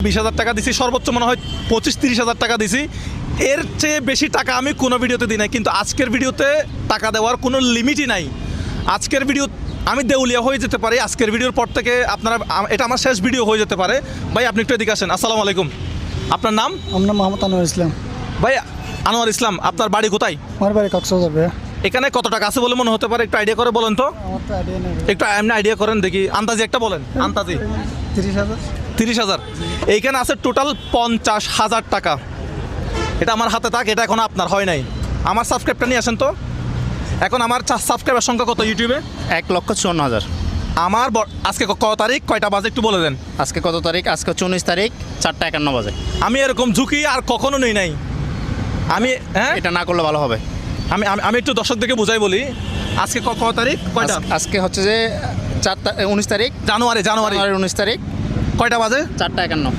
20,000 টাকা দিছি, সর্বোচ্চ মনে হয় 25-30,000 টাকা দিছি। এর চেয়ে বেশি টাকা আমি কোনো ভিডিওতে দিই নাই, কিন্তু আজকের ভিডিওতে টাকা দেওয়ার কোনো লিমিটই নাই। আজকের ভিডিও আমি দেউলিয়া হয়ে যেতে পারি, আজকের ভিডিওর পর থেকে আপনারা, এটা আমার শেষ ভিডিও হয়ে যেতে পারে। ভাই আপনি একটু এদিকে আসেন। আসসালামু আলাইকুম, আপনার নাম? আমার নাম মোহাম্মদ আনোয়ার ইসলাম। ভাই আনোয়ার ইসলাম, আপনার বাড়ি কোথায়? আমার বাড়ি কক্সবাজার ভাইয়া। এখানে কত টাকা আছে বলে মনে হতে পারে, একটু আইডিয়া করে বলেন তো। আমার তো আইডিয়া নেই। একটু এমনি আইডিয়া করেন দেখি, আন্দাজি একটা বলেন। আন্দাজি 30,000। 30,000। এইখানে আছে টোটাল 50,000 টাকা। এটা আমার হাতে থাক, এটা এখন আপনার হয় নাই। আমার সাবস্ক্রাইবটা নিয়ে আসেন তো। এখন আমার সাবস্ক্রাইবার সংখ্যা কত ইউটিউবে? 1,54,000। আমার আজকে কত তারিখ, কয়টা বাজে একটু বলে দেন। আজকে কত তারিখ? আজকে 19 তারিখ, 4:51 বাজে। আমি এরকম ঝুঁকি আর কখনো নেই নাই। আমি এটা না করলে ভালো হবে। আমি আমি একটু দর্শকদেরকে বুঝাই বলি। আজকে কত তারিখ, কয়টা? আজকে হচ্ছে যে 19 তারিখ, জানুয়ারি 19 তারিখ, কয়টা বাজে? 4:51।